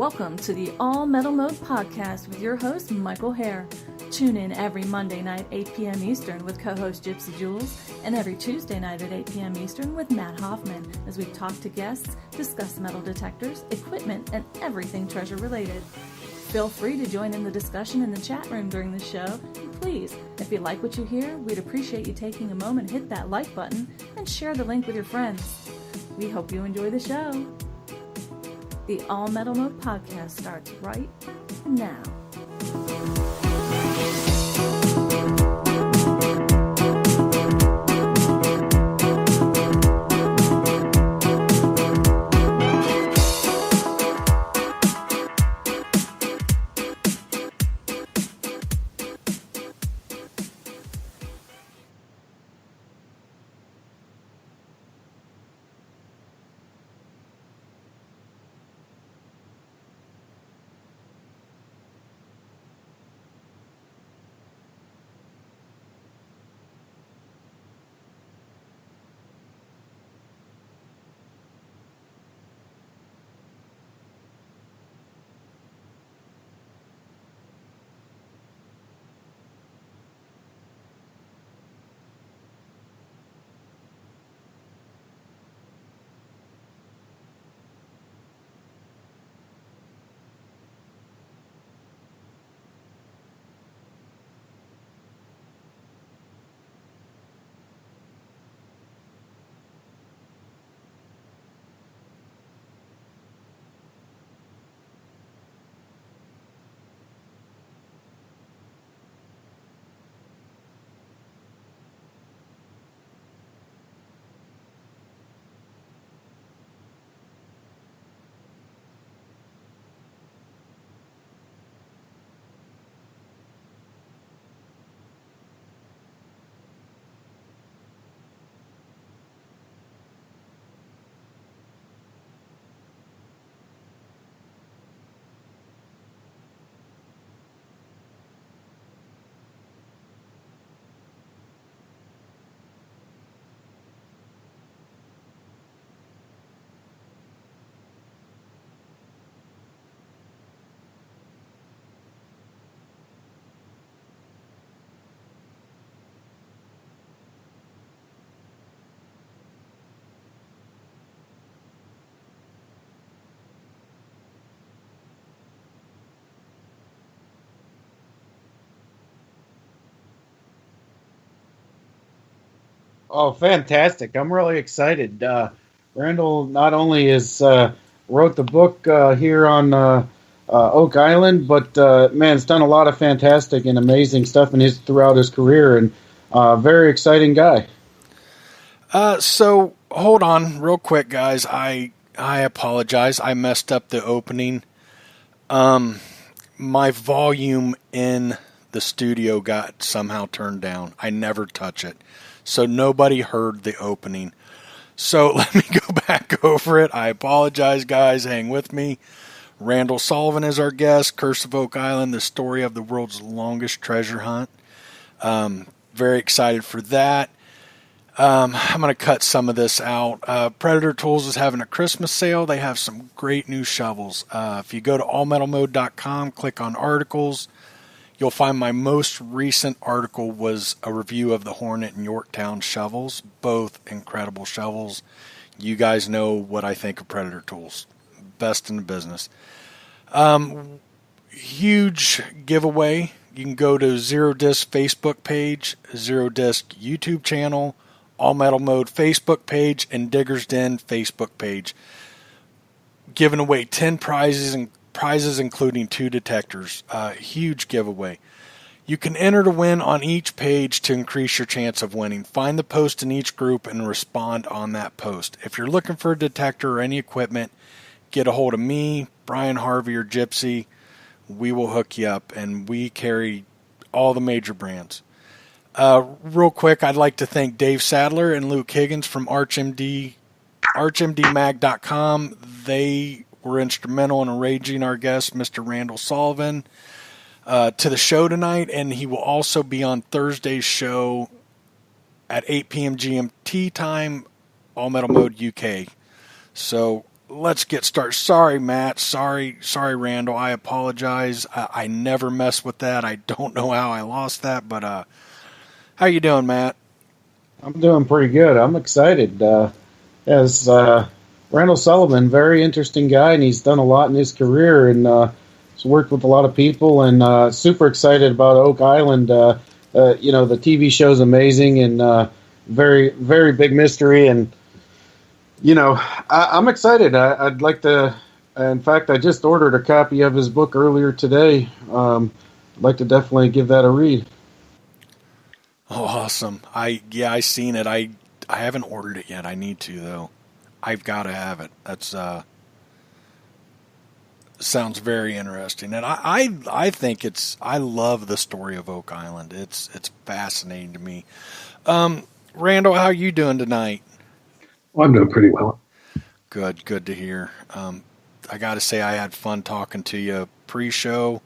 Welcome to the All Metal Mode podcast with your host, Michael Hare. Tune in every Monday night, 8 p.m. Eastern with co-host Gypsy Jules, and every Tuesday night at 8 p.m. Eastern with Matt Hoffman as we talk to guests, discuss metal detectors, equipment, and everything treasure related. Feel free to join in the discussion in the chat room during the show, and please, if you like what you hear, we'd appreciate you taking a moment, hit that like button, and share the link with your friends. We hope you enjoy the show. The All Metal Mode podcast starts right now. Oh, fantastic. I'm really excited. Randall not only is wrote the book here on Oak Island, but man, has done a lot of fantastic and amazing stuff throughout his career, and very exciting guy. So hold on real quick, guys. I apologize. I messed up the opening. My volume in the studio got somehow turned down. I never touch it. So nobody heard the opening. So let me go back over it. I apologize, guys. Hang with me. Randall Sullivan is our guest. Curse of Oak Island, the story of the world's longest treasure hunt. Very excited for that. I'm going to cut some of this out. Predator Tools is having a Christmas sale. They have some great new shovels. If you go to allmetalmode.com, click on articles, you'll find my most recent article was a review of the Hornet and Yorktown shovels. Both incredible shovels. You guys know what I think of Predator Tools. Best in the business. Huge giveaway. You can go to Zero Disc Facebook page, Zero Disc YouTube channel, All Metal Mode Facebook page, and Digger's Den Facebook page. Giving away 10 prizes including 2 detectors. Huge giveaway. You can enter to win on each page to increase your chance of winning. Find the post in each group and respond on that post. If you're looking for a detector or any equipment, get a hold of me, Brian Harvey, or Gypsy. We will hook you up, and we carry all the major brands. Real quick, I'd like to thank Dave Sadler and Luke Higgins from ArchMDMag.com. They were instrumental in arranging our guest, Mr. Randall Sullivan, to the show tonight, and he will also be on Thursday's show at 8 p.m. GMT time, All Metal Mode UK. So let's get started. Sorry, Matt. Sorry, Randall. I apologize. I never mess with that. I don't know how I lost that, but how you doing, Matt? I'm doing pretty good. I'm excited. As Randall Sullivan, very interesting guy, and he's done a lot in his career, and he's worked with a lot of people, and super excited about Oak Island. The TV show's amazing, and very, very big mystery, and I'm excited. I'd like to. In fact, I just ordered a copy of his book earlier today. I'd like to definitely give that a read. Oh, awesome! I seen it. I haven't ordered it yet. I need to though. I've got to have it. That's sounds very interesting, and I think I love the story of Oak Island. It's fascinating to me. Randall, how are you doing tonight? Well, I'm doing pretty well. Good to hear. I got to say I had fun talking to you pre-show.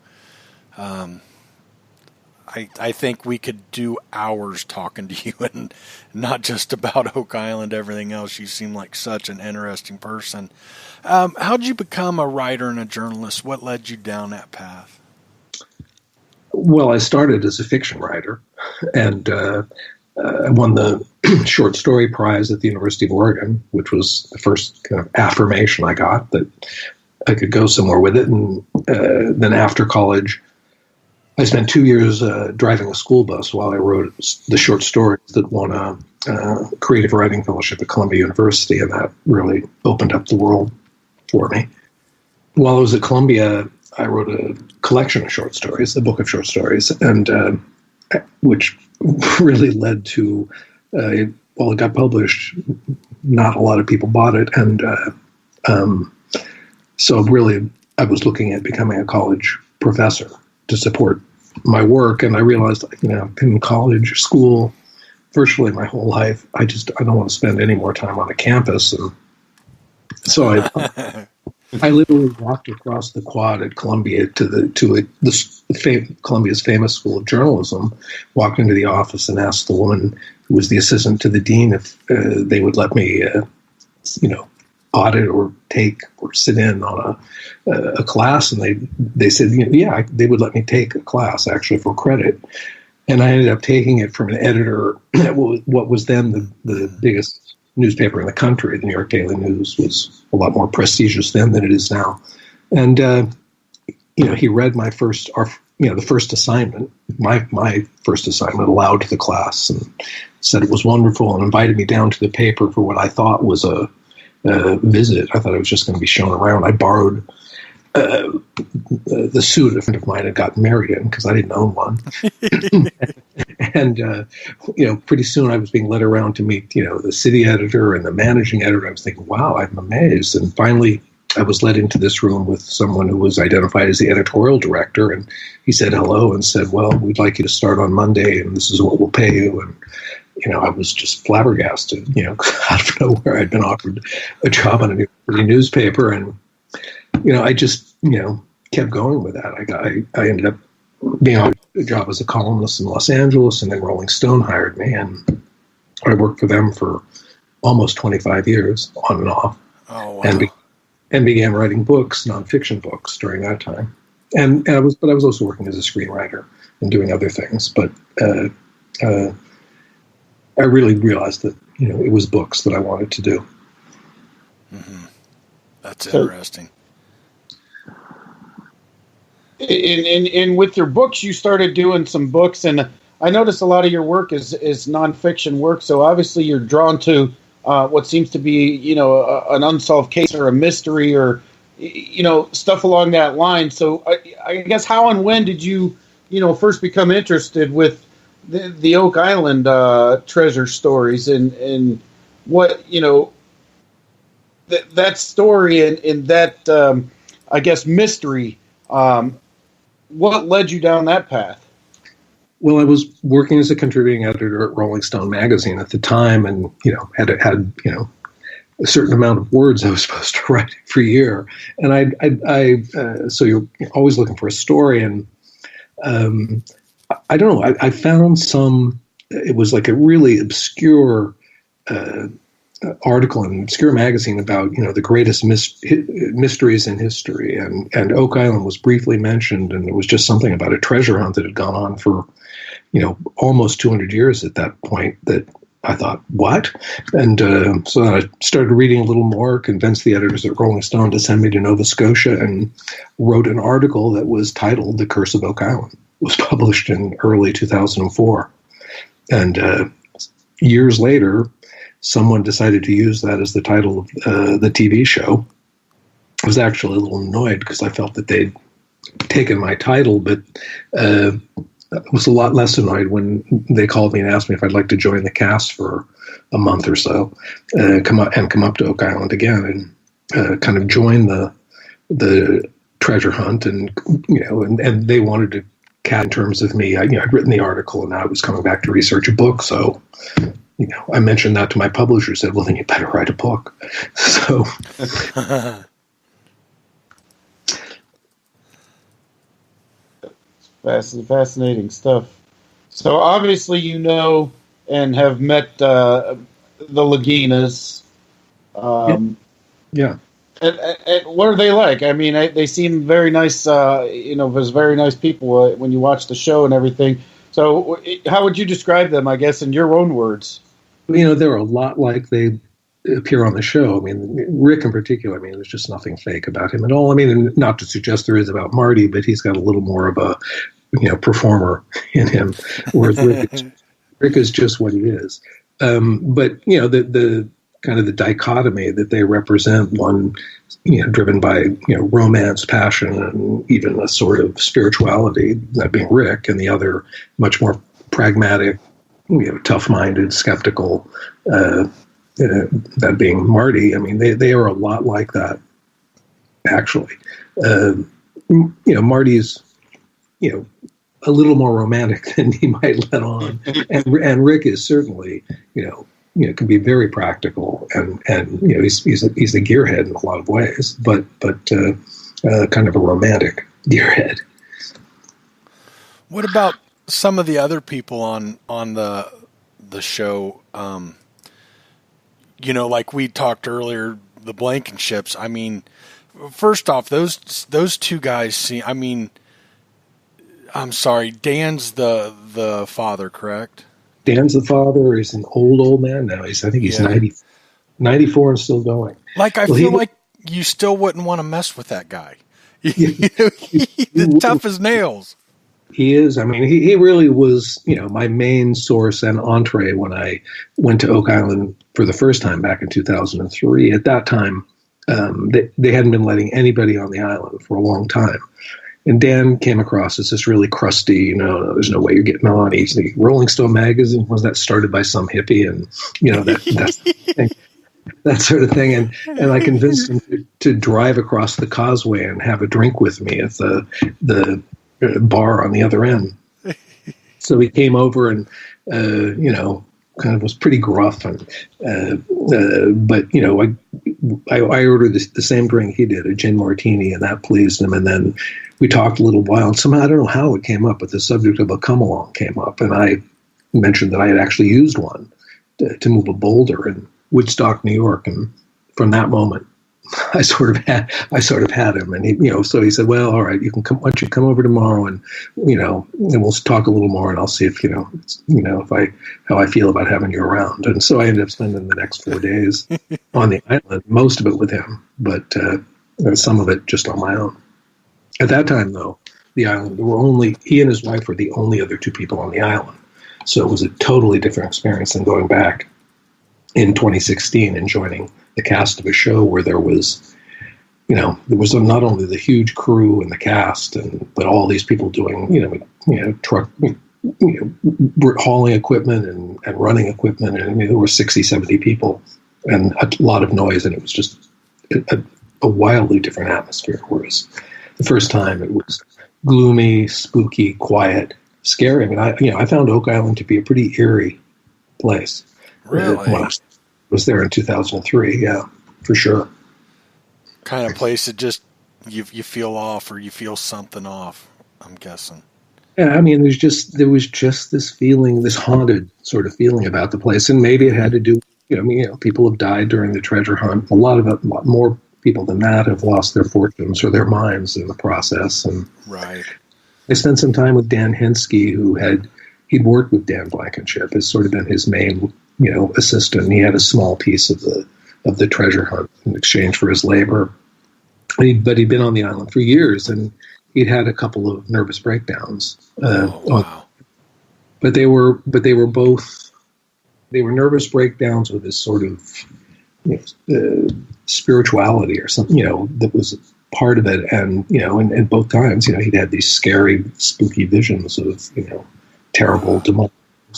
I think we could do hours talking to you and not just about Oak Island, everything else. You seem like such an interesting person. How'd you become a writer and a journalist? What led you down that path? Well, I started as a fiction writer, and I won the short story prize at the University of Oregon, which was the first kind of affirmation I got that I could go somewhere with it. And then after college, I spent 2 years driving a school bus while I wrote the short stories that won a creative writing fellowship at Columbia University, and that really opened up the world for me. While I was at Columbia, I wrote a collection of short stories, a book of short stories, and which really led to, it got published, not a lot of people bought it, and so really I was looking at becoming a college professor to support my work, and I realized, in college, school, virtually my whole life, I don't want to spend any more time on a campus, and so I literally walked across the quad at Columbia to Columbia's famous School of Journalism, walked into the office and asked the woman who was the assistant to the dean if they would let me, audit or take or sit in on a class, and they said, yeah, they would let me take a class actually for credit, and I ended up taking it from an editor at what was then the biggest newspaper in the country. The New York Daily News was a lot more prestigious then than it is now, and he read my the first assignment, my first assignment aloud to the class, and said it was wonderful, and invited me down to the paper for what I thought was a visit. I thought I was just going to be shown around. I borrowed the suit a friend of mine had gotten married in because I didn't own one. And, pretty soon I was being led around to meet, the city editor and the managing editor. I was thinking, wow, I'm amazed. And finally I was led into this room with someone who was identified as the editorial director. And he said hello and said, well, we'd like you to start on Monday and this is what we'll pay you. And, I was just flabbergasted, out of nowhere. I'd been offered a job on a New York newspaper, and, I just, kept going with that. I ended up being on a job as a columnist in Los Angeles, and then Rolling Stone hired me, and I worked for them for almost 25 years, on and off. Oh, wow. And began writing books, nonfiction books, during that time. And I was also working as a screenwriter and doing other things, but I really realized that, it was books that I wanted to do. Mm-hmm. That's interesting. And with your books, you started doing some books, and I noticed a lot of your work is nonfiction work. So obviously you're drawn to what seems to be, an unsolved case or a mystery or, stuff along that line. So I guess how and when did you, first become interested with the Oak Island treasure stories, and what that story and that I guess mystery, what led you down that path? Well, I was working as a contributing editor at Rolling Stone magazine at the time, and had a certain amount of words I was supposed to write every year, and so you're always looking for a story, and I don't know. I found some. It was like a really obscure article in Obscure Magazine about, the greatest mysteries in history, and Oak Island was briefly mentioned, and it was just something about a treasure hunt that had gone on for, almost 200 years at that point, that I thought, what? And so then I started reading a little more, convinced the editors at Rolling Stone to send me to Nova Scotia, and wrote an article that was titled The Curse of Oak Island. It was published in early 2004. And years later, someone decided to use that as the title of the TV show. I was actually a little annoyed because I felt that they'd taken my title, but I was a lot less annoyed when they called me and asked me if I'd like to join the cast for a month or so, come up to Oak Island again, and kind of join the treasure hunt. And and they wanted to cat in terms of me. I'd written the article, and I was coming back to research a book, so I mentioned that to my publisher. Said, "Well, then you better write a book." So. Fascinating stuff. So obviously and have met the Laginas. Yeah. And what are they like? I mean, they seem very nice, as very nice people when you watch the show and everything. So how would you describe them, I guess, in your own words? They're a lot like they appear on the show. I mean, Rick in particular, there's just nothing fake about him at all. And not to suggest there is about Marty, but he's got a little more of a, performer in him, whereas Rick is just what he is. But, the kind of the dichotomy that they represent, one, driven by, romance, passion, and even a sort of spirituality, that being Rick, and the other much more pragmatic, tough-minded, skeptical, that being Marty. They are a lot like that, actually. Marty's, a little more romantic than he might let on, and Rick is certainly, can be very practical, and he's a gearhead in a lot of ways, but kind of a romantic gearhead. What about some of the other people on the show? Like we talked earlier, the Blankenships. First off, those two guys seem. I'm sorry, Dan's the father, correct? Dan's the father. He's an old man now. I think he's 94 and still going. I feel like you still wouldn't want to mess with that guy. He's tough as nails. He is. He really was, my main source and entree when I went to Oak Island for the first time back in 2003. At that time, they hadn't been letting anybody on the island for a long time. And Dan came across as this really crusty, there's no way you're getting on. He's the Rolling Stone magazine, was that started by some hippie, and that sort of thing. And I convinced him to drive across the causeway and have a drink with me at the bar on the other end. So he came over and kind of was pretty gruff, and but I ordered the same drink he did, a gin martini, and that pleased him. And then we talked a little while, and somehow I don't know how it came up, but the subject of a come along came up, and I mentioned that I had actually used one to move a boulder in Woodstock, New York, and from that moment, I sort of had him, and he, so he said, "Well, all right, you can come. Why don't you come over tomorrow, and and we'll talk a little more, and I'll see if how I feel about having you around." And so I ended up spending the next 4 days on the island, most of it with him, but some of it just on my own. At that time, though, the island, he and his wife were the only other two people on the island, so it was a totally different experience than going back in 2016 and joining the cast of a show where there was, there was not only the huge crew and the cast, but all these people doing, truck, hauling equipment and running equipment. And there were 60, 70 people and a lot of noise. And it was just a wildly different atmosphere. Whereas the first time it was gloomy, spooky, quiet, scary. I found Oak Island to be a pretty eerie place. Really? When I was there in 2003, yeah, for sure. Kind of place that just you feel off, or you feel something off, I'm guessing. Yeah, there was just this feeling, this haunted sort of feeling about the place, and maybe it had to do with people have died during the treasure hunt. A lot more people than that have lost their fortunes or their minds in the process. And right. I spent some time with Dan Hinsky, he'd worked with Dan Blankenship, has sort of been his main, assistant. He had a small piece of the treasure hunt in exchange for his labor. But he'd been on the island for years, and he'd had a couple of nervous breakdowns. Wow. But they were nervous breakdowns with this sort of spirituality or something, that was part of it. And both times, he'd had these scary, spooky visions of, terrible demons.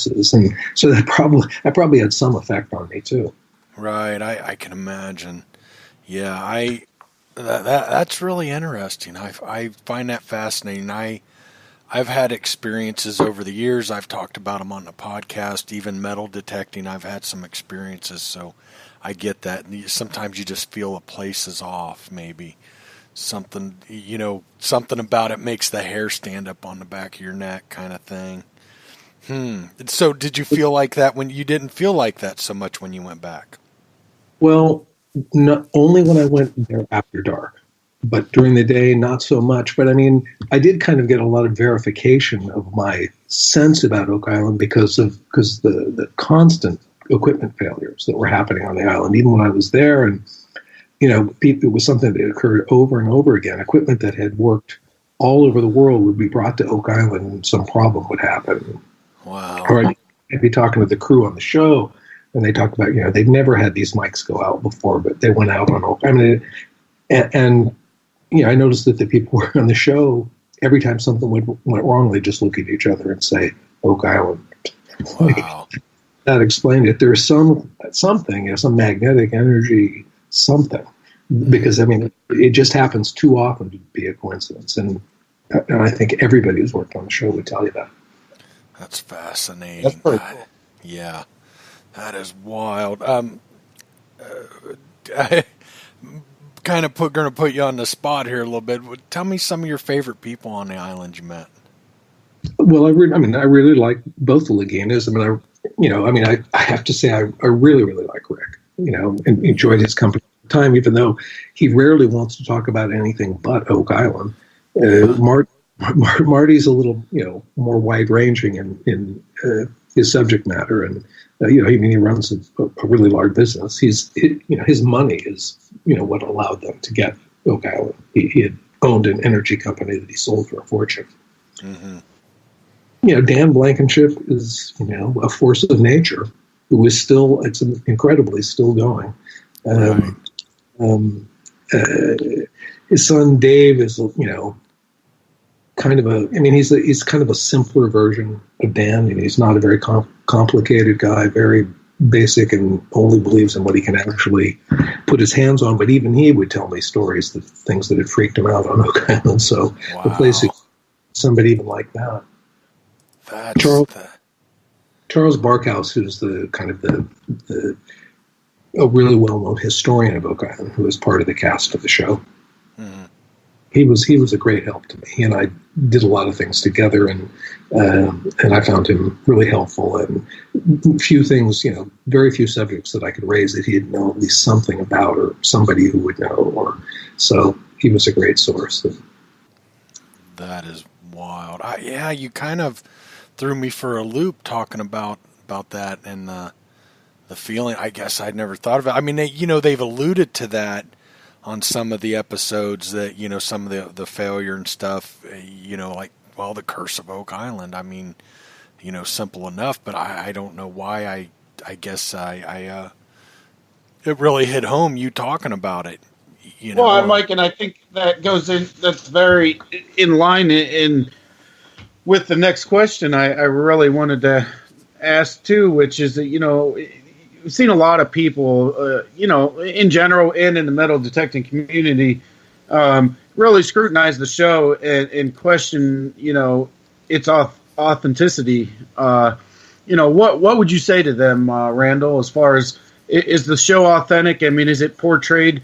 And so that probably had some effect on me too. Right. I can imagine. Yeah. That's really interesting. I find that fascinating. I've had experiences over the years. I've talked about them on the podcast, even metal detecting. I've had some experiences, so I get that. Sometimes you just feel a place is off, maybe. Something about it makes the hair stand up on the back of your neck kind of thing. So did you feel like that when you didn't feel like that so much when you went back? Well, not only when I went there after dark. But during the day, not so much. But I mean, I did kind of get a lot of verification of my sense about Oak Island because the constant equipment failures that were happening on the island, even when I was there. And, it was something that occurred over and over again. Equipment that had worked all over the world would be brought to Oak Island and some problem would happen. Wow. Or I'd be talking with the crew on the show and they talked about, they'd never had these mics go out before, but they went out on Oak Island. And I noticed that the people who were on the show, every time something went wrong, they just look at each other and say, Oak Island. Wow. That explained it. There's something, some magnetic energy, something. Because, it just happens too often to be a coincidence. And I think everybody who's worked on the show would tell you that. That's fascinating. That's pretty cool. Yeah. That is wild. Kind of going to put you on the spot here a little bit. Tell me some of your favorite people on the island you met. Well, I really like both the Lagunas. I have to say I really, really like Rick. And enjoyed his company at the time, even though he rarely wants to talk about anything but Oak Island. Marty's a little, more wide ranging in his subject matter, and he runs a really large business. His money is what allowed them to get Oak Island. He had owned an energy company that he sold for a fortune. Mm-hmm. Dan Blankenship is a force of nature who is it's incredibly still going. His son Dave is kind of he's kind of a simpler version of Dan. He's not a very complicated guy, very basic, and only believes in what he can actually put his hands on. But even he would tell me stories, things that had freaked him out on Oak Island. So wow. The place is somebody even like that. Charles Barkhouse, who's the kind of a really well-known historian of Oak Island, who is part of the cast of the show. Mm-hmm. He was a great help to me. He and I did a lot of things together, and I found him really helpful. And few things, very few subjects that I could raise that he didn't know at least something about, or somebody who would know. So he was a great source. That is wild. You kind of threw me for a loop talking about that and the feeling. I guess I'd never thought of it. They've alluded to that on some of the episodes that, some of the failure and stuff, the curse of Oak Island. Simple enough, but I don't know why I guess it really hit home you talking about it. Well, Mike, and I think that goes in, that's very in line with the next question I really wanted to ask too, which is that, we've seen a lot of people, in general and in the metal detecting community, really scrutinize the show and question, its authenticity. What would you say to them, Randall, as far as, is the show authentic? Is it portrayed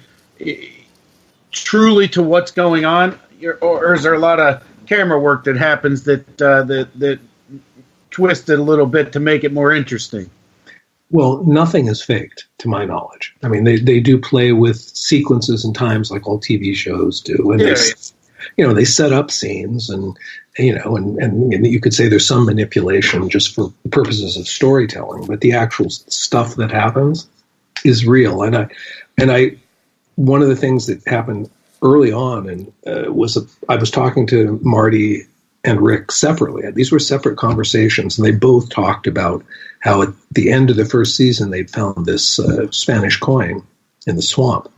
truly to what's going on, or is there a lot of camera work that happens that twist it a little bit to make it more interesting? Well, nothing is faked, to my knowledge. I mean, they do play with sequences and times like all TV shows do, and they set up scenes, and and you could say there's some manipulation just for purposes of storytelling, but the actual stuff that happens is real. And I one of the things that happened early on and I was talking to Marty and Rick separately. These were separate conversations, and they both talked about how at the end of the first season they'd found this Spanish coin in the swamp.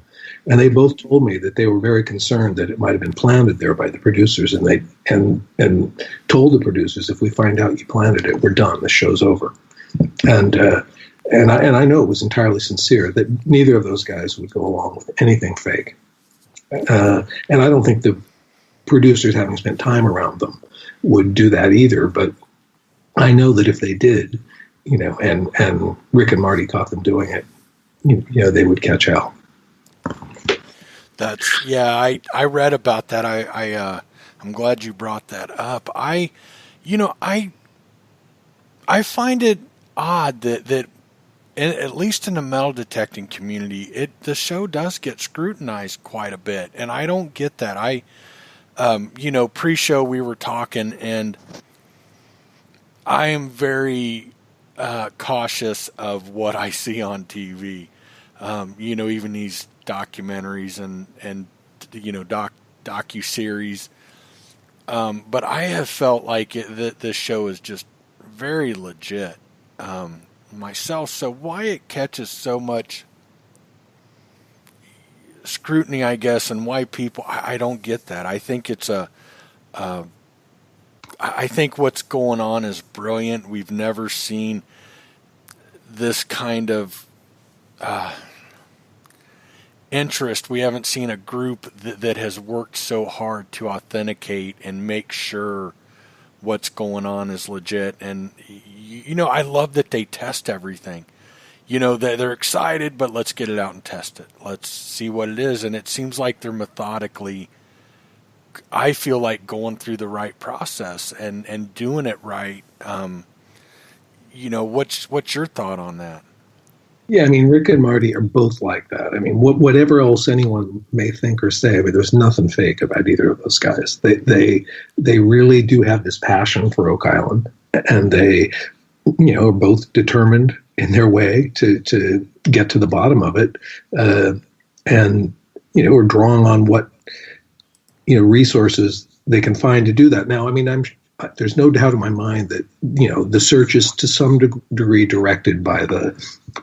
And they both told me that they were very concerned that it might have been planted there by the producers, and they told the producers, if we find out you planted it, we're done. The show's over. And I know it was entirely sincere that neither of those guys would go along with anything fake. And I don't think the producers, having spent time around them, would do that either. But I know that if they did, and Rick and Marty caught them doing it, they would catch hell. I read about that. I'm glad you brought that up. I find it odd that at least in the metal detecting community, the show does get scrutinized quite a bit, and I don't get that. Pre-show we were talking, and I am very cautious of what I see on TV. Even these documentaries and docu-series. But I have felt like that this show is just very legit myself. So why it catches so much scrutiny, I guess, and why people, I don't get that. I think it's I think what's going on is brilliant. We've never seen this kind of interest. We haven't seen a group that has worked so hard to authenticate and make sure what's going on is legit. And, I love that they test everything. They're excited, but let's get it out and test it. Let's see what it is. And it seems like they're methodically, I feel like, going through the right process and doing it right. What's your thought on that? Yeah, I mean, Rick and Marty are both like that. I mean, whatever else anyone may think or say, there's nothing fake about either of those guys. They really do have this passion for Oak Island, and they, are both determined in their way to get to the bottom of it, and are drawing on what resources they can find to do that. Now, I mean, there's no doubt in my mind that the search is to some degree directed by the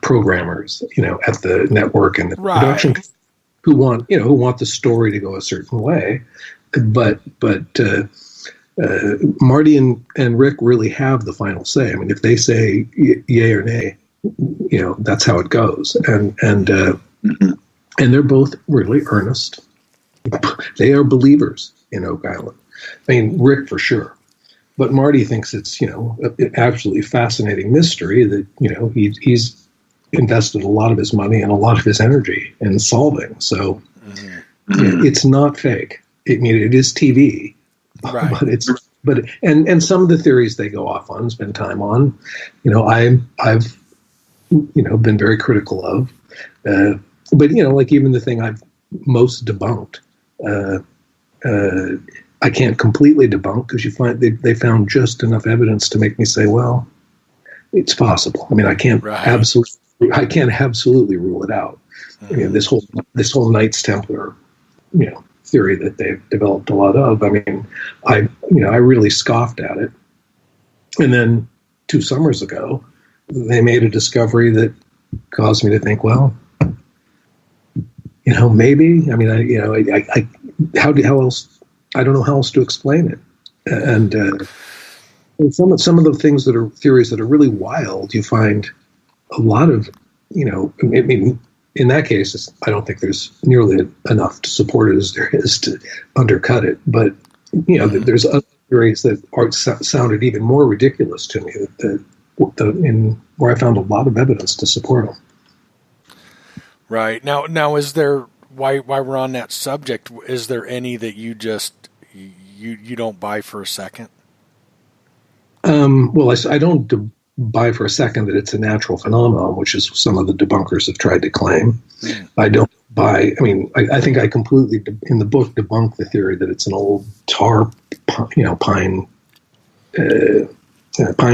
programmers at the network and the production who want the story to go a certain way, but Marty and Rick really have the final say. I mean, if they say yay or nay, that's how it goes, and they're both really earnest. They are believers in Oak Island. I mean, Rick for sure. But Marty thinks it's, an absolutely fascinating mystery that, he's invested a lot of his money and a lot of his energy in solving. So it's not fake. It is TV, right. but some of the theories they go off on, spend time on, I've been very critical of, but like even the thing I've most debunked, I can't completely debunk because you find they found just enough evidence to make me say, well, it's possible. I mean, I can't absolutely rule it out. I mean, this whole Knights Templar, theory that they've developed a lot of. I mean, I really scoffed at it, and then 2 summers ago, they made a discovery that caused me to think, well, maybe. I mean, how else? I don't know how else to explain it. And some of the things that are theories that are really wild, you find a lot of, I mean, in that case, I don't think there's nearly enough to support it as there is to undercut it. But, there's other theories that sounded even more ridiculous to me where I found a lot of evidence to support them. Right. Now, is there, why we're on that subject, is there any that you just you don't buy for a second? Well, I don't buy for a second that it's a natural phenomenon, which is some of the debunkers have tried to claim. I don't buy. I mean, I think I completely in the book debunk the theory that it's an old pine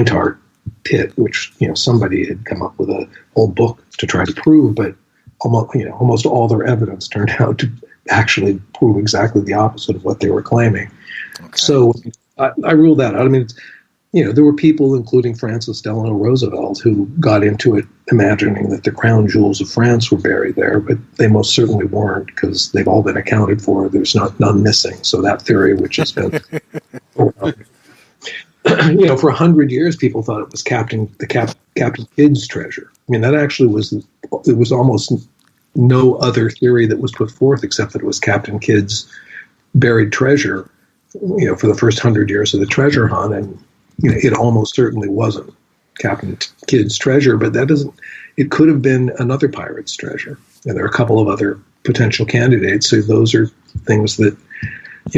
tar pit, which somebody had come up with a whole book to try to prove, but almost all their evidence turned out to actually prove exactly the opposite of what they were claiming. Okay. So I ruled that out. I mean, there were people, including Francis Delano Roosevelt, who got into it imagining that the crown jewels of France were buried there, but they most certainly weren't, because they've all been accounted for. There's none missing. So that theory, which has been, for 100 years, people thought it was Captain Kidd's treasure. I mean, that actually there was almost no other theory that was put forth except that it was Captain Kidd's buried treasure, for the first 100 years of the treasure hunt. And it almost certainly wasn't Captain Kidd's treasure, but it could have been another pirate's treasure. And there are a couple of other potential candidates. So those are things that,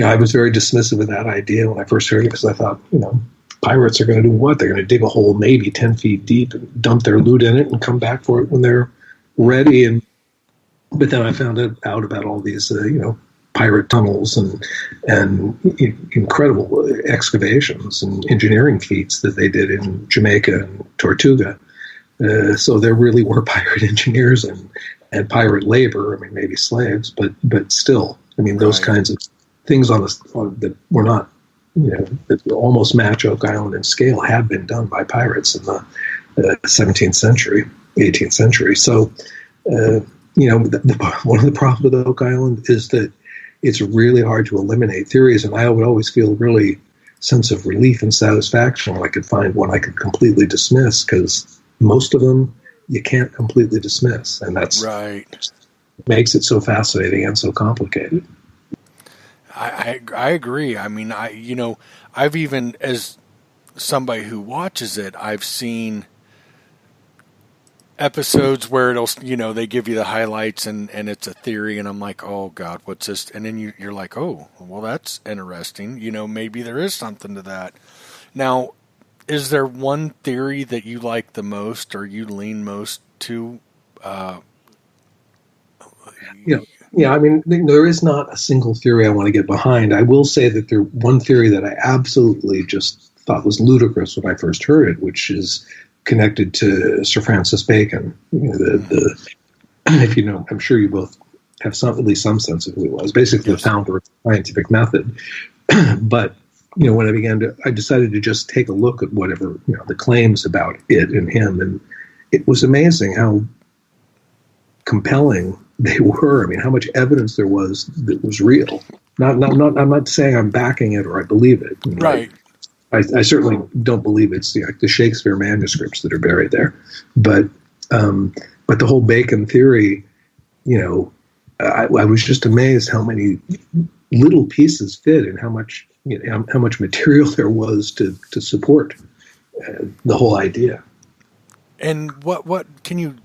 I was very dismissive of that idea when I first heard it, because I thought, pirates are going to do what? They're going to dig a hole maybe 10 feet deep and dump their loot in it and come back for it when they're ready. But then I found out about all these, pirate tunnels and incredible excavations and engineering feats that they did in Jamaica and Tortuga. So there really were pirate engineers and pirate labor. I mean, maybe slaves, but still, I mean, those kinds of things that were not, that almost match Oak Island in scale had been done by pirates in the 17th century, 18th century. So, one of the problems with Oak Island is that it's really hard to eliminate theories, and I would always feel really sense of relief and satisfaction when I could find one I could completely dismiss, because most of them you can't completely dismiss, and that's right. Makes it so fascinating and so complicated. I agree. I mean, I've even, as somebody who watches it, I've seen episodes where it'll, they give you the highlights and it's a theory, and I'm like, oh God, what's this? And then you're like, oh, well, that's interesting. Maybe there is something to that. Now, is there one theory that you like the most, or you lean most to? Yeah, I mean, there is not a single theory I want to get behind. I will say that one theory that I absolutely just thought was ludicrous when I first heard it, which is connected to Sir Francis Bacon. If I'm sure you both have at least some sense of who he was. Basically, the founder of the scientific method. But when I decided to just take a look at whatever the claims about it and him, and it was amazing how compelling they were. I mean, how much evidence there was that was real. I'm not saying I'm backing it or I believe it. Right. I certainly don't believe it's the Shakespeare manuscripts that are buried there, but the whole Bacon theory, I was just amazed how many little pieces fit and how much material there was to support the whole idea. And what can you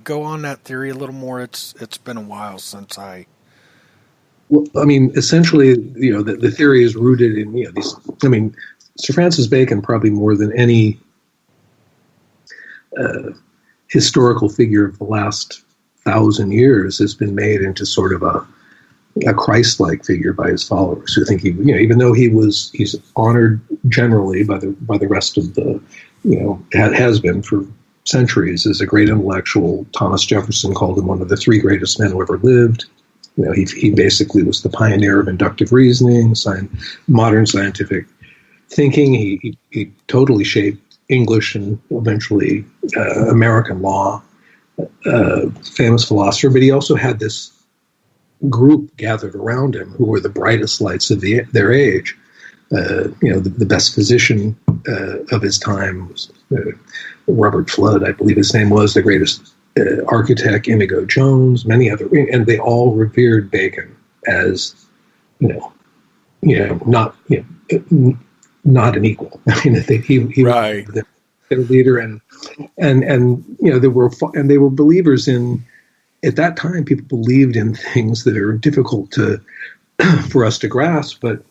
go on that theory a little more? It's been a while since I. Well, I mean, essentially, the theory is rooted in these. I mean, Sir Francis Bacon, probably more than any historical figure of the last 1,000 years, has been made into sort of a Christ-like figure by his followers, who think even though he's honored generally by the rest of the, has been for centuries as a great intellectual. Thomas Jefferson called him one of the 3 greatest men who ever lived. He basically was the pioneer of inductive reasoning, modern scientific thinking. He totally shaped English and eventually American law. Famous philosopher, but he also had this group gathered around him who were the brightest lights of their age. The best physician of his time was Robert Flood, I believe his name was, the greatest architect, Inigo Jones, many other, and they all revered Bacon as, not an equal. I mean, he right. was their leader, and they were believers in. At that time, people believed in things that are difficult for us to grasp, but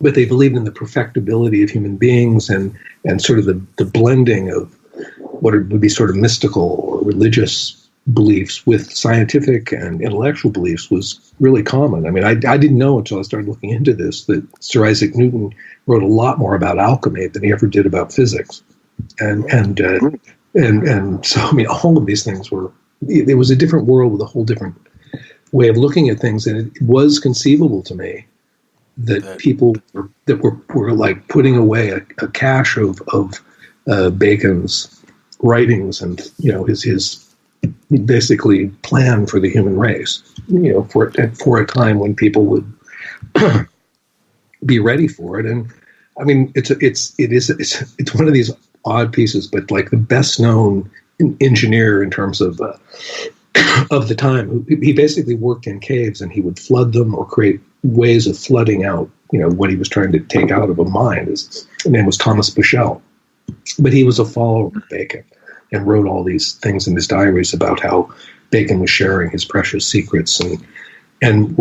but they believed in the perfectibility of human beings and sort of the blending of what would be sort of mystical or religious beliefs with scientific and intellectual beliefs was really common. I mean, I didn't know until I started looking into this that Sir Isaac Newton wrote a lot more about alchemy than he ever did about physics. And so, I mean, all of these things it was a different world with a whole different way of looking at things. And it was conceivable to me that people were like putting away a cache of Bacon's writings and, his basically plan for the human race, for a time when people would be ready for it. And I mean, it's one of these odd pieces, but like the best known engineer in terms of the time, he basically worked in caves and he would flood them or create ways of flooding out, what he was trying to take out of a mine. His name was Thomas Bushell, but he was a follower of Bacon and wrote all these things in his diaries about how Bacon was sharing his precious secrets. And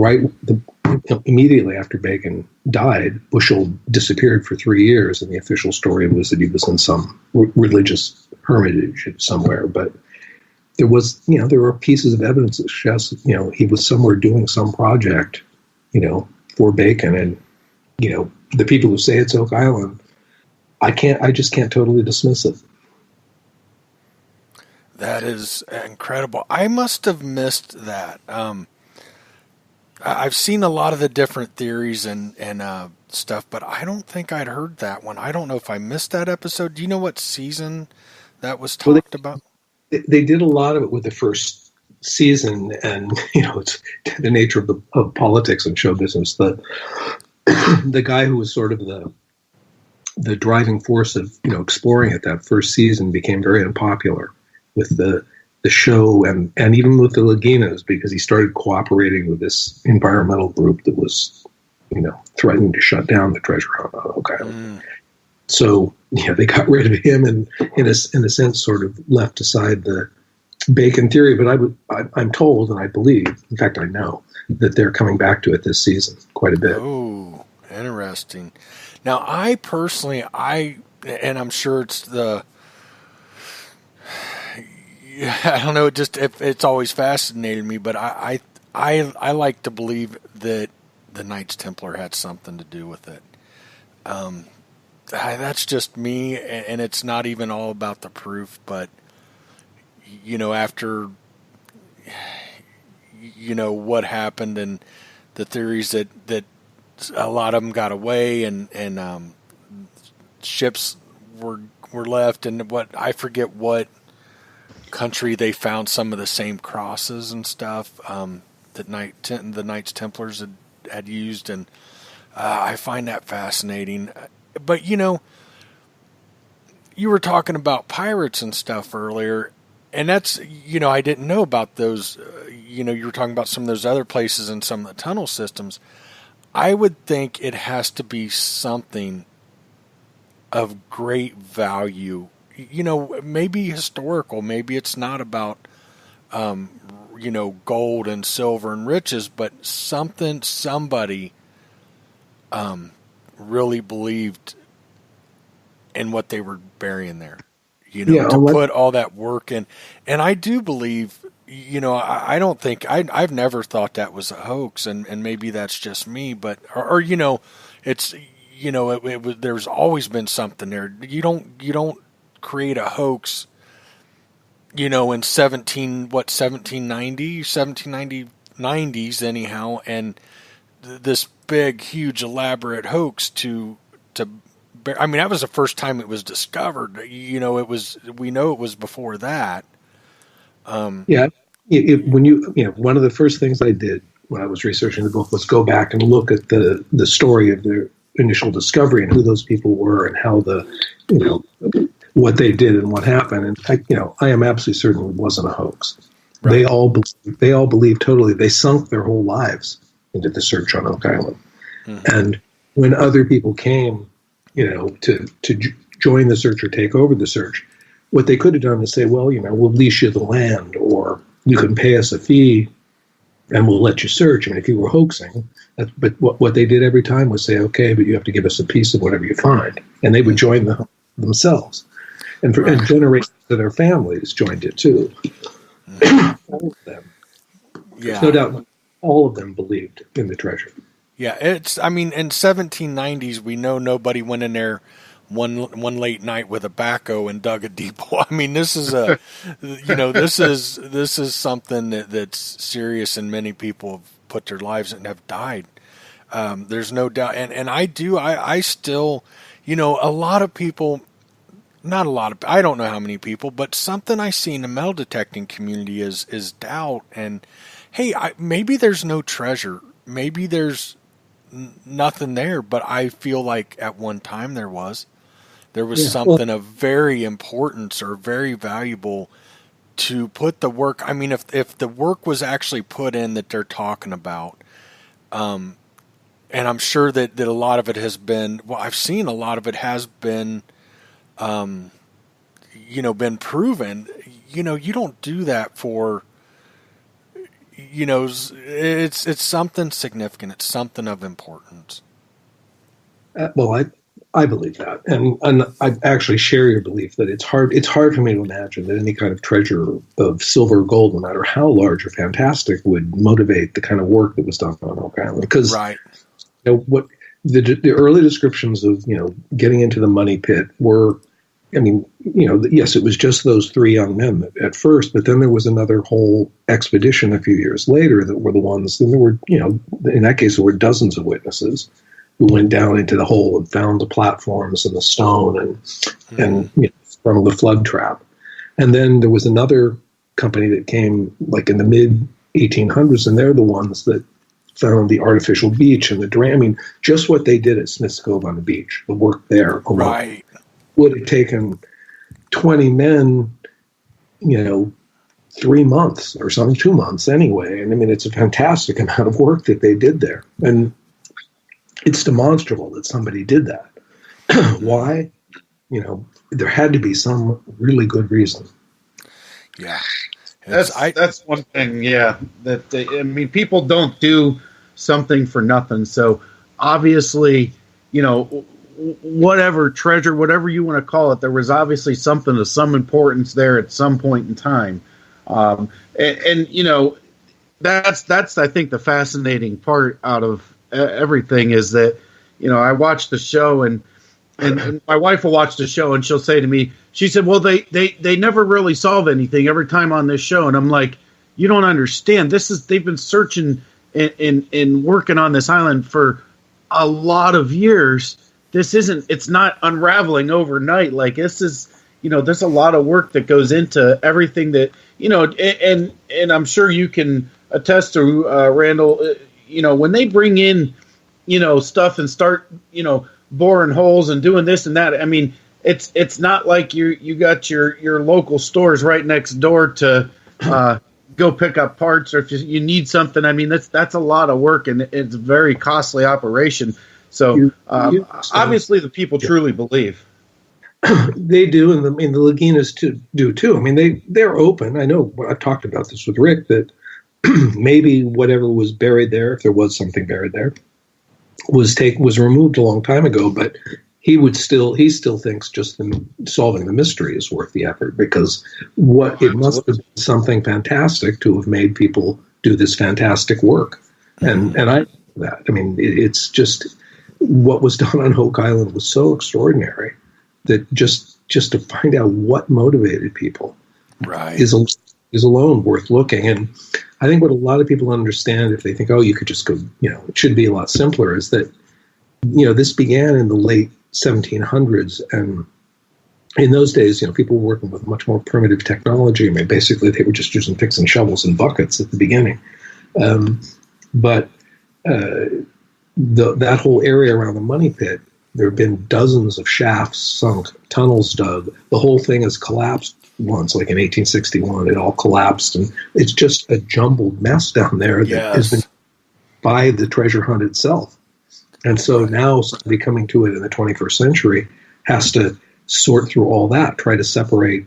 immediately after Bacon died, Bushell disappeared for 3 years, and the official story was that he was in some religious hermitage somewhere. But there were pieces of evidence that suggests, he was somewhere doing some project, for Bacon. And, the people who say it's Oak Island, I just can't totally dismiss it. That is incredible. I must have missed that. I've seen a lot of the different theories and stuff, but I don't think I'd heard that one. I don't know if I missed that episode. Do you know what season that was talked about? They did a lot of it with the first season, and it's the nature of politics and show business. The guy who was sort of the driving force of exploring it that first season became very unpopular with the show and even with the Laginas, because he started cooperating with this environmental group that was, threatening to shut down the treasure hunt on Oak Island. So, they got rid of him and, in a sense, sort of left aside the Bacon theory. But I'm told, and I believe, in fact, I know, that they're coming back to it this season quite a bit. Oh, interesting. Now, I personally, and I'm sure it's I don't know. It's always fascinated me, but I like to believe that the Knights Templar had something to do with it. That's just me, and it's not even all about the proof. But after what happened and the theories that a lot of them got away and ships were left, and I forget what country they found some of the same crosses and stuff that the Knights Templars had used, and I find that fascinating. But you were talking about pirates and stuff earlier, and that's I didn't know about those. You were talking about some of those other places and some of the tunnel systems. I would think it has to be something of great value. Maybe historical, maybe it's not about, gold and silver and riches, but somebody really believed in what they were burying there, to put all that work in. And I do believe, I don't think, I've never thought that was a hoax, and maybe that's just me, but, it's, there's always been something there. You don't create a hoax, in 1790s anyhow, and this big, huge, elaborate hoax I mean, that was the first time it was discovered. We know it was before that. When one of the first things I did when I was researching the book was go back and look at the story of the initial discovery and who those people were and how what they did and what happened. And I am absolutely certain it wasn't a hoax. Right. They all believed totally. They sunk their whole lives into the search on Oak Island. Mm-hmm. And when other people came, to join the search or take over the search, what they could have done is say, well, we'll lease you the land, or you can pay us a fee, and we'll let you search. I mean, if you were hoaxing, but what they did every time was say, okay, but you have to give us a piece of whatever you find. And they would join themselves. And generations of their families joined it too. All of them. Yeah. There's no doubt all of them believed in the treasure. Yeah, in 1790s, we know nobody went in there one late night with a backhoe and dug a deep hole. I mean, this is this is something that's serious, and many people have put their lives and have died. There's no doubt, and I still, a lot of people, not a lot of, I don't know how many people, but something I see in the metal detecting community is doubt. And hey, maybe there's no treasure, maybe there's nothing there, but I feel like at one time there was something of very importance or very valuable to put the work. I mean, if the work was actually put in that they're talking about, and I'm sure that a lot of it has been, well, I've seen a lot of it has been, been proven. You don't do that for, it's something significant. It's something of importance. Well, I believe that, and I actually share your belief that it's hard for me to imagine that any kind of treasure of silver or gold, no matter how large or fantastic, would motivate the kind of work that was done on Oak Island. Because what the early descriptions of getting into the money pit were, yes, it was just those three young men at first, but then there was another whole expedition a few years later that were the ones. Then there were, in that case, there were dozens of witnesses who went down into the hole and found the platforms and the stone and from the flood trap. And then there was another company that came like in the mid 1800s, and they're the ones that found the artificial beach and the drain. I mean, just what they did at Smith's Cove on the beach, the work there alone, right, would have taken 20 men, 3 months or something, 2 months anyway. And I mean, it's a fantastic amount of work that they did there. And it's demonstrable that somebody did that. Why? There had to be some really good reason. Yeah. That's one thing, yeah. People don't do something for nothing. So obviously, whatever treasure, whatever you want to call it, there was obviously something of some importance there at some point in time. That's I think the fascinating part out of everything is that, I watched the show and my wife will watch the show and she'll say to me, she said, well, they never really solve anything every time on this show. And I'm like, you don't understand. They've been searching and working on this island for a lot of years. It's not unraveling overnight. Like this is, there's a lot of work that goes into everything that, and I'm sure you can attest to, Randall, when they bring in, stuff and start, boring holes and doing this and that. I mean, it's not like you got your local stores right next door to go pick up parts, or if you need something. I mean, that's a lot of work, and it's a very costly operation. So obviously, the people truly believe. They do, and the Laginas do too. I mean, they're open. I know I've talked about this with Rick that maybe whatever was buried there, if there was something buried there, was removed a long time ago. But he still thinks just solving the mystery is worth the effort, because it must have been something fantastic to have made people do this fantastic work. And I that. I mean, it's just what was done on Oak Island was so extraordinary that just to find out what motivated people is alone worth looking. And I think what a lot of people understand, if they think, oh, you could just go, it should be a lot simpler, is that, this began in the late 1700s. And in those days, people were working with much more primitive technology. I mean, basically, they were just using picks and shovels and buckets at the beginning. But that whole area around the money pit, there have been dozens of shafts sunk, tunnels dug. The whole thing has collapsed once, like in 1861. It all collapsed, and it's just a jumbled mess down there that has been by the treasure hunt itself. And so now somebody coming to it in the 21st century has to sort through all that, try to separate,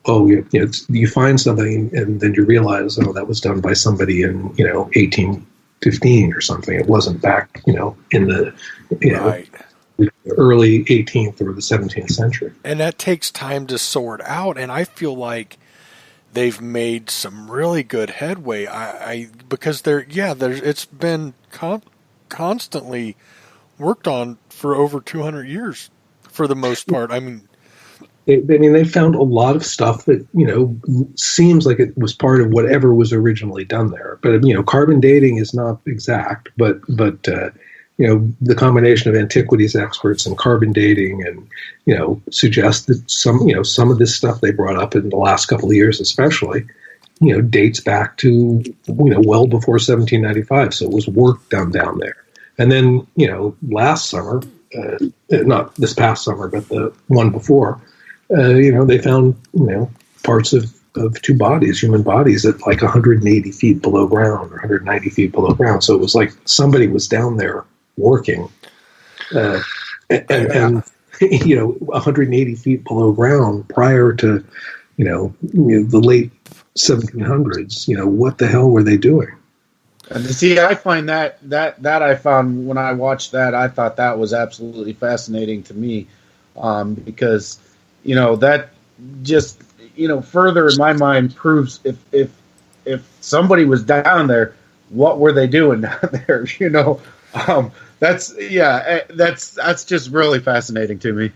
oh, you find something and then you realize, oh, that was done by somebody in 1815 or something. It wasn't back in the Right. early 18th or the 17th century. And that takes time to sort out. And I feel like they've made some really good headway. Because it's been constantly worked on for over 200 years for the most part. I mean, they found a lot of stuff that, seems like it was part of whatever was originally done there. But, carbon dating is not exact, but the combination of antiquities experts and carbon dating and, suggest that some of this stuff they brought up in the last couple of years, especially, dates back to, well before 1795. So it was work done down there. And then, last summer, not this past summer, but the one before, they found, parts of two bodies, human bodies, at like 180 feet below ground or 190 feet below ground. So it was like somebody was down there working, and 180 feet below ground prior to, the late 1700s. What the hell were they doing? And see, I find that I found when I watched that, I thought that was absolutely fascinating to me, because that just further in my mind proves if somebody was down there, what were they doing down there? That's just really fascinating to me.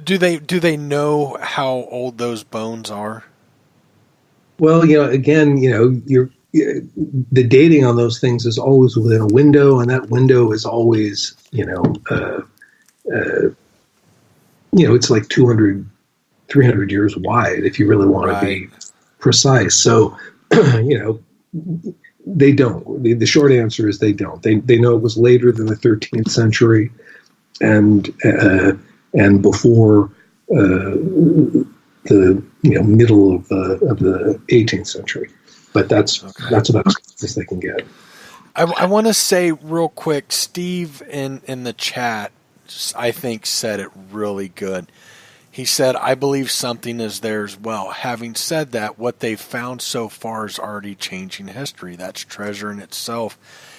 Do they know how old those bones are? Well, again, the dating on those things is always within a window, and that window is always, it's like 200, 300 years wide if you really want to be precise. So, they don't. The short answer is they don't. They know it was later than the 13th century, and before the middle of the 18th century. But that's about as close as they can get. I want to say real quick, Steve in the chat, I think, said it really good. He said, I believe something is there as well. Having said that, what they've found so far is already changing history. That's treasure in itself.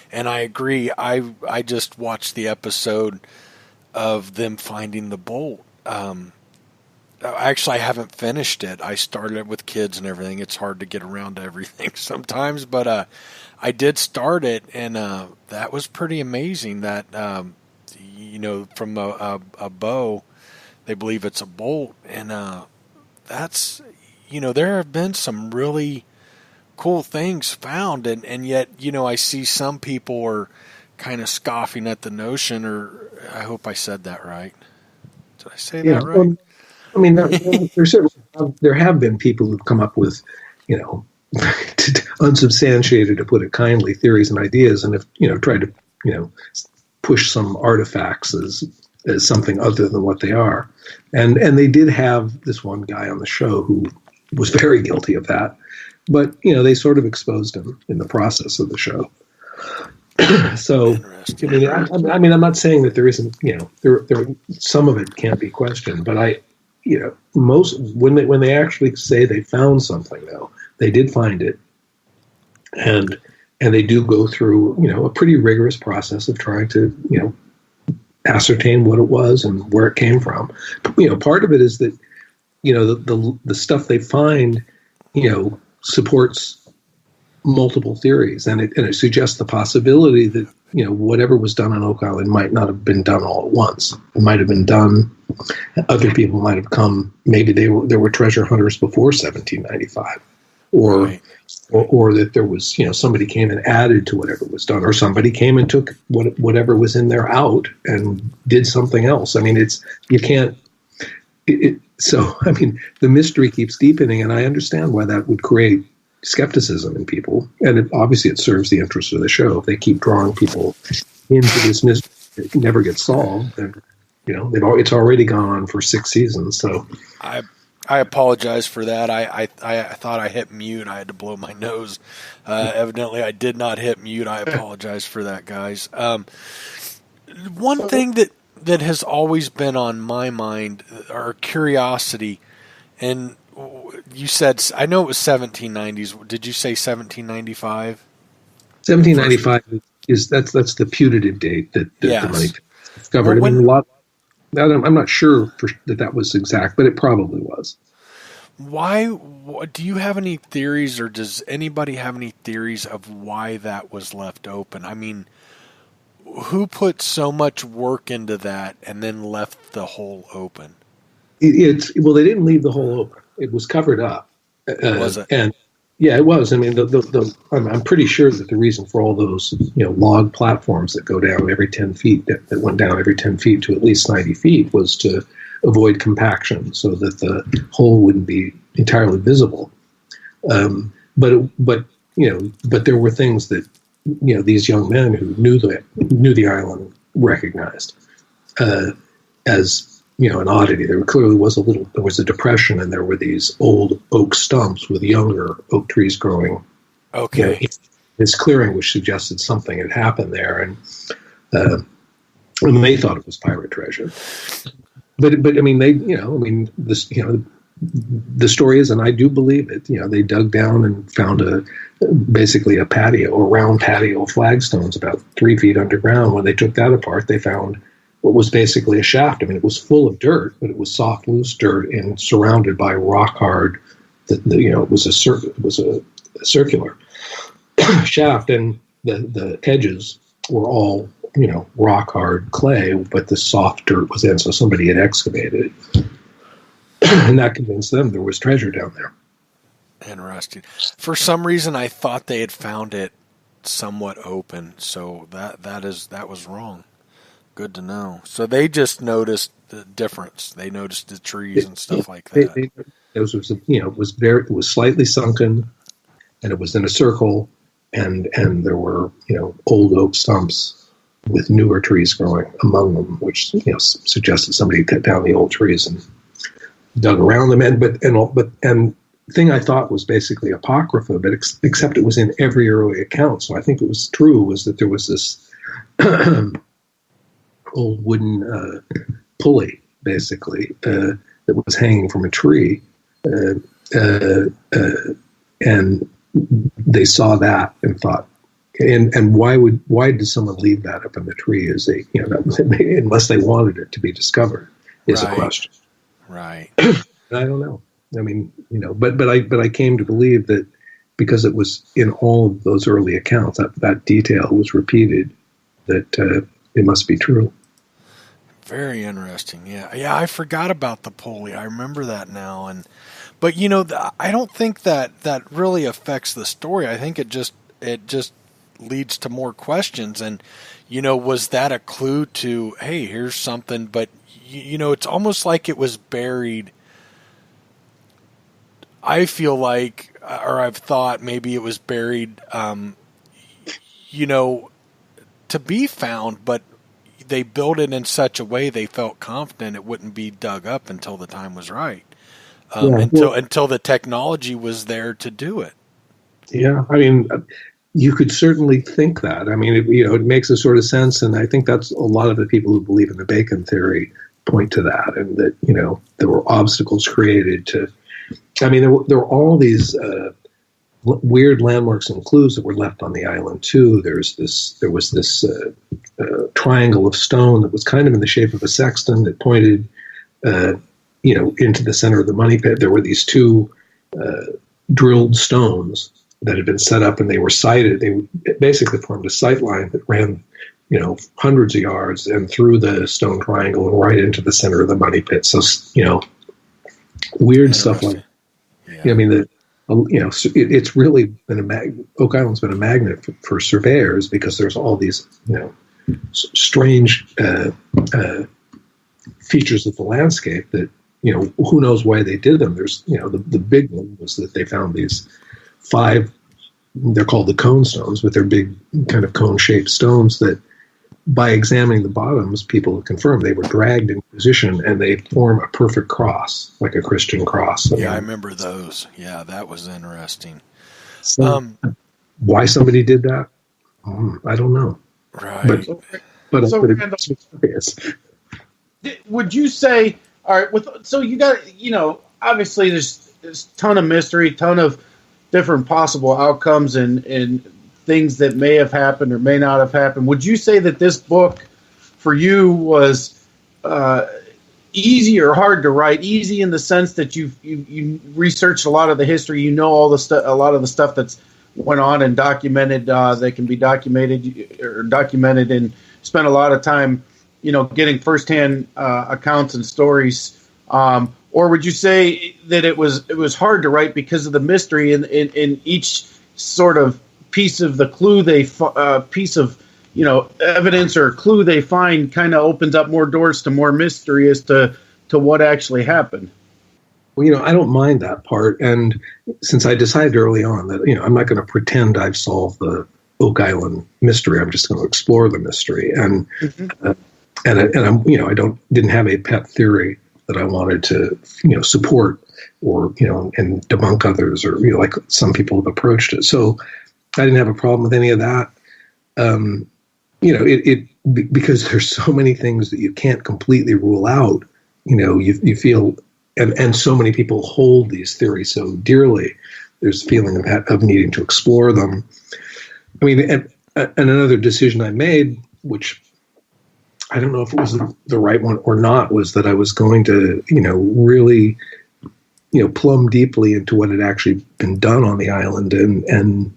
And I agree. I just watched the episode of them finding the bolt. Actually, I haven't finished it. I started it with kids and everything. It's hard to get around to everything sometimes, but I did start it, and that was pretty amazing. That from a bow, they believe it's a bolt, and that's there have been some really cool things found, and yet I see some people are kind of scoffing at the notion. Or I hope I said that right. Did I say that right? Well, I mean, there have been people who've come up with, unsubstantiated, to put it kindly, theories and ideas, and have tried to push some artifacts as something other than what they are, and they did have this one guy on the show who was very guilty of that, but they sort of exposed him in the process of the show. So, I mean, I'm not saying that there isn't, there some of it can't be questioned, but most when they actually say they found something, though, they did find it, and they do go through a pretty rigorous process of trying to ascertain what it was and where it came from. Part of it is that the stuff they find supports multiple theories, and it suggests the possibility that whatever was done on Oak Island might not have been done all at once. It might have been done. Other people might have come. Maybe there were treasure hunters before 1795, or that there was somebody came and added to whatever was done, or somebody came and took whatever was in there out and did something else. I mean, you can't. So I mean, the mystery keeps deepening, and I understand why that would create skepticism in people, and obviously it serves the interest of the show. If they keep drawing people into this mystery, it never gets solved, and it's already gone on for 6 seasons. So I apologize for that. I thought I hit mute. I had to blow my nose. Evidently, I did not hit mute. I apologize for that, guys. One thing that has always been on my mind, or curiosity, And you said, I know it was 1790s. Did you say 1795? 1795 is that's the putative date that the money pit was discovered. Well, I mean, I'm not sure that was exact, but it probably was. Why do you have any theories, or does anybody have any theories of why that was left open? I mean, who put so much work into that and then left the hole open? Well, they didn't leave the hole open. It was covered up. Was it? And yeah, it was. I mean, I'm pretty sure that the reason for all those log platforms that go down every 10 feet, that went down every 10 feet to at least 90 feet, was to avoid compaction so that the hole wouldn't be entirely visible. But there were things that these young men who knew the island recognized as an oddity. There clearly was there was a depression, and there were these old oak stumps with younger oak trees growing. Okay. In this clearing, which suggested something had happened there, and they thought it was pirate treasure. But I mean, the story is, and I do believe it. They dug down and found basically a round patio of flagstones about 3 feet underground. When they took that apart, they found what was basically a shaft. I mean, it was full of dirt, but it was soft, loose dirt and surrounded by rock hard. It was a circular shaft, and the edges were all rock hard clay, but the soft dirt was in, so somebody had excavated it. And that convinced them there was treasure down there. Interesting. For some reason, I thought they had found it somewhat open, so that was wrong. Good to know. So they just noticed the difference. They noticed the trees and stuff like that. It was slightly sunken, and it was in a circle, and there were old oak stumps with newer trees growing among them, which suggested somebody cut down the old trees and dug around them. And the thing I thought was basically apocrypha, but except it was in every early account, so I think it was true, was that there was this old wooden pulley, basically, that was hanging from a tree, and they saw that and thought, and why did someone leave that up in the tree? Unless they wanted it to be discovered, is a question. Right. I don't know. I mean, but I came to believe that because it was in all of those early accounts, that detail was repeated, that it must be true. Very interesting. Yeah. I forgot about the pulley. I remember that now. But I don't think that really affects the story. I think it just leads to more questions. And was that a clue to, hey, here's something? But it's almost like it was buried. I feel like, or I've thought maybe it was buried, to be found, but they built it in such a way they felt confident it wouldn't be dug up until the time was right, until the technology was there to do it. Yeah, I mean, you could certainly think that. I mean, it makes a sort of sense, and I think that's a lot of the people who believe in the Bacon theory point to that, and that there were obstacles created to. I mean, there were all these weird landmarks and clues that were left on the island too. There was this triangle of stone that was kind of in the shape of a sextant that pointed, into the center of the money pit. There were these two drilled stones that had been set up, and they were sighted. They basically formed a sight line that ran, hundreds of yards and through the stone triangle and right into the center of the money pit. So, weird stuff like. Yeah. I mean, it's really been Oak Island's been a magnet for surveyors, because there's all these, strange features of the landscape that, who knows why they did them. There's, the big one was that they found these 5, they're called the cone stones, but they're big kind of cone-shaped stones that, by examining the bottoms, people have confirmed they were dragged in position, and they form a perfect cross, like a Christian cross. I remember those. Yeah, that was interesting. So, why somebody did that, I don't know. Right. But would you say, all right, so you got, obviously there's a ton of mystery, ton of different possible outcomes and things that may have happened or may not have happened. Would you say that this book for you was easy or hard to write? Easy in the sense that you researched a lot of the history, you know all the stuff, a lot of the stuff that's went on and documented. That can be documented and spent a lot of time, getting firsthand accounts and stories. Or would you say that it was hard to write because of the mystery in each sort of piece of the clue piece of evidence or clue they find kind of opens up more doors to more mystery as to what actually happened? Well, I don't mind that part. And since I decided early on that, I'm not going to pretend I've solved the Oak Island mystery, I'm just going to explore the mystery. And, I'm, didn't have a pet theory that I wanted to, support or, and debunk others or, like some people have approached it. So I didn't have a problem with any of that. Because there's so many things that you can't completely rule out, you feel, and so many people hold these theories so dearly, there's a feeling of needing to explore them. I mean, and another decision I made, which I don't know if it was the right one or not, was that I was going to, really, plumb deeply into what had actually been done on the island and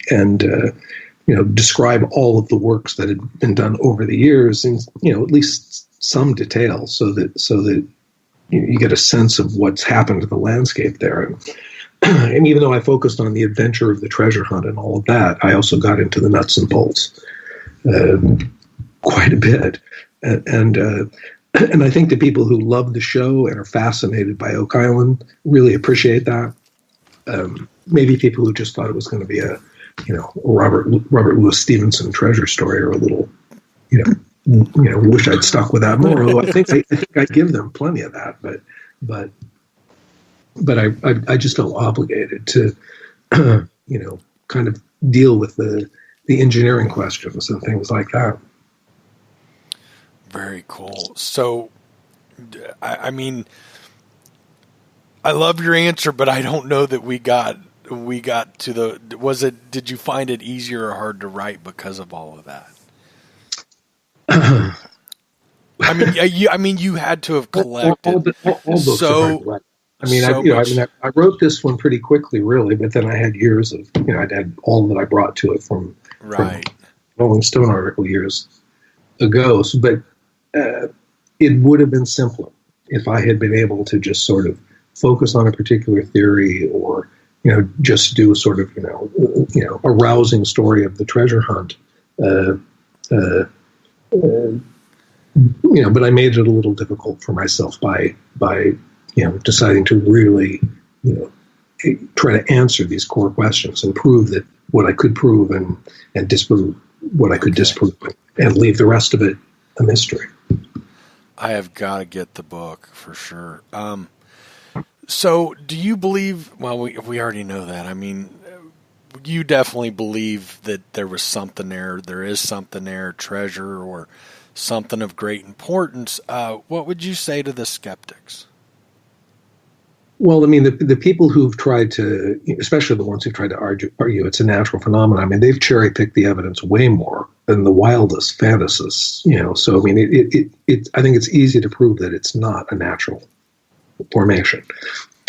describe all of the works that had been done over the years in, at least some detail so that you get a sense of what's happened to the landscape there. And even though I focused on the adventure of the treasure hunt and all of that, I also got into the nuts and bolts quite a bit. And I think the people who love the show and are fascinated by Oak Island really appreciate that. Maybe people who just thought it was going to be a Robert Louis Stevenson treasure story or a little, wish I'd stuck with that more. Although I think I give them plenty of that, but I just felt obligated to, kind of deal with the engineering questions and things like that. Very cool. So, I mean, I love your answer, but I don't know that we got to did you find it easier or hard to write because of all of that? I mean, you had to have collected. All books are hard to write. I wrote this one pretty quickly, really, but then I had years of, I'd had all that I brought to it from Rolling Stone article years ago. So, but it would have been simpler if I had been able to just sort of focus on a particular theory or, just do sort of, a rousing story of the treasure hunt. But I made it a little difficult for myself by deciding to really, try to answer these core questions and prove that what I could prove and disprove what I could disprove and leave the rest of it a mystery. I have got to get the book for sure. So do you believe, well, we already know that. I mean, you definitely believe that there was something there is something there, treasure or something of great importance. What would you say to the skeptics? Well, I mean, the people who've tried to, especially the ones who've tried to argue it's a natural phenomenon, I mean, they've cherry-picked the evidence way more than the wildest fantasists, So, I mean, I think it's easy to prove that it's not a natural formation,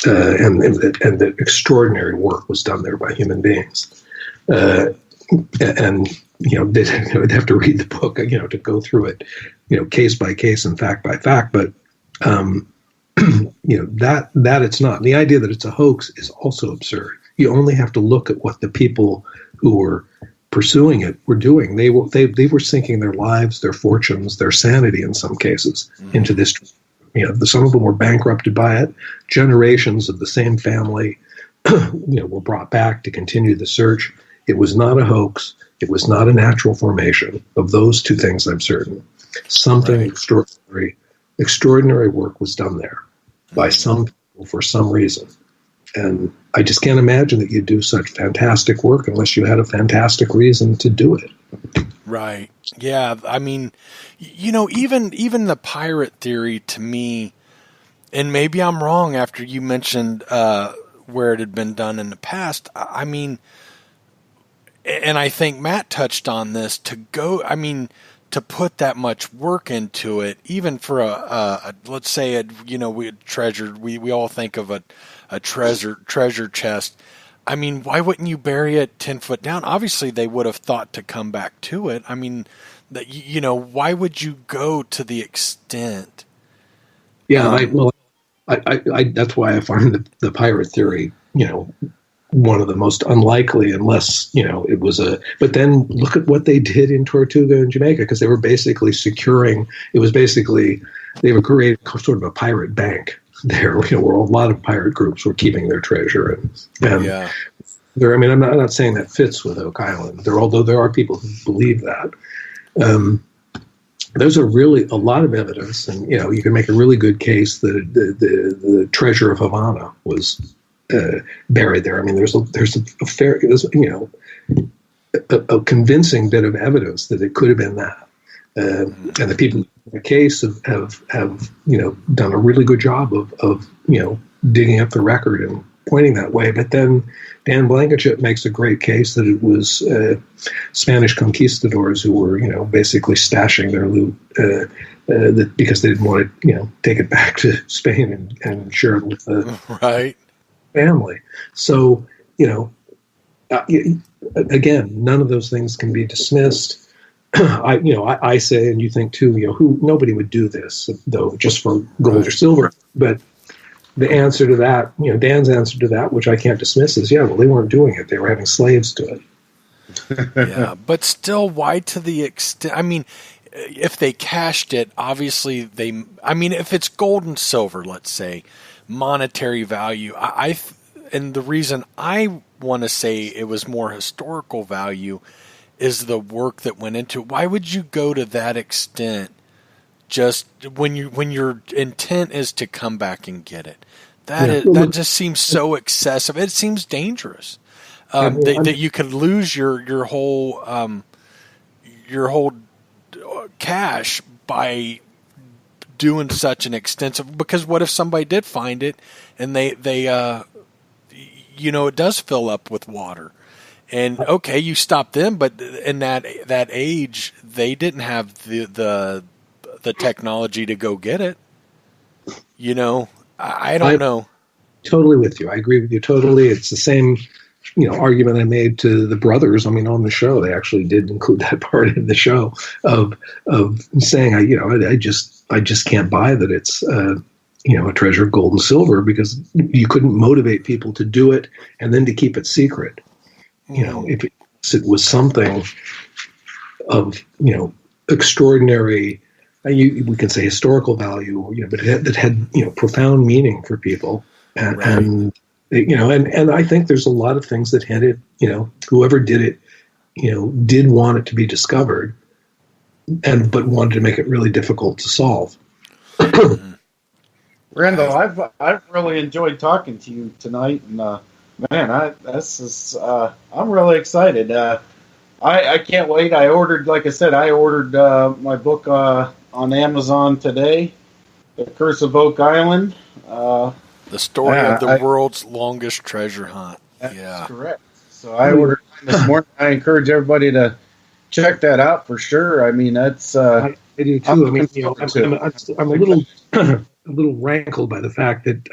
and that extraordinary work was done there by human beings. They'd have to read the book, to go through it, case by case and fact by fact, but that it's not. The idea that it's a hoax is also absurd. You only have to look at what the people who were pursuing it were doing. They were sinking their lives, their fortunes, their sanity in some cases into this. Some of them were bankrupted by it. Generations of the same family, were brought back to continue the search. It was not a hoax. It was not a natural formation. Of those two things, I'm certain. Something extraordinary work was done there by some people for some reason. And I just can't imagine that you'd do such fantastic work unless you had a fantastic reason to do it. Right. Yeah. I mean, even the pirate theory to me And maybe I'm wrong after you mentioned where it had been done in the past. I mean, and I think Matt touched on this, to put that much work into it, even for let's say, we all think of a treasure chest. I mean, why wouldn't you bury it 10 foot down? Obviously, they would have thought to come back to it. I mean, why would you go to the extent? Yeah, I that's why I find the pirate theory, one of the most unlikely, unless, it was but then look at what they did in Tortuga and Jamaica, because they were basically they were creating sort of a pirate bank there, where a lot of pirate groups were keeping their treasure. And yeah. I'm not saying that fits with Oak Island, although there are people who believe that. There's a lot of evidence, and you can make a really good case that the treasure of Havana was buried there. I mean, there's a convincing bit of evidence that it could have been that, and the people in the case have done a really good job of digging up the record and pointing that way. But then Dan Blankenship makes a great case that it was Spanish conquistadors who were, basically stashing their loot because they didn't want to, take it back to Spain and share it with the right family. So, again, none of those things can be dismissed. I say, and you think too, nobody would do this though just for gold or silver, but the answer to that, Dan's answer to that, which I can't dismiss, is, they weren't doing it. They were having slaves do it. Yeah, but still, why to the extent? I mean, if they cashed it, obviously if it's gold and silver, let's say, monetary value, and the reason I want to say it was more historical value is the work that went into it. Why would you go to that extent? Just when your intent is to come back and get it, that just seems so excessive. It seems dangerous that you could lose your whole cash by doing such an extensive. Because what if somebody did find it and they it does fill up with water, and okay, you stop them, but in that age they didn't have the technology to go get it. I don't know. Totally with you. I agree with you totally. It's the same, argument I made to the brothers. I mean, on the show, they actually did include that part in the show of saying, I just can't buy that it's, a treasure of gold and silver, because you couldn't motivate people to do it and then to keep it secret. If it was something of, extraordinary, we can say historical value, but that had profound meaning for people, and I think there's a lot of things that hinted, whoever did it, did want it to be discovered, but wanted to make it really difficult to solve. Randall, I've really enjoyed talking to you tonight, and man, I'm really excited. I can't wait. I ordered my book on Amazon today, The Curse of Oak Island. The story of the world's longest treasure hunt. That's correct. So I ordered mine this morning. I encourage everybody to check that out for sure. I mean, that's I do too. I'm a little rankled by the fact that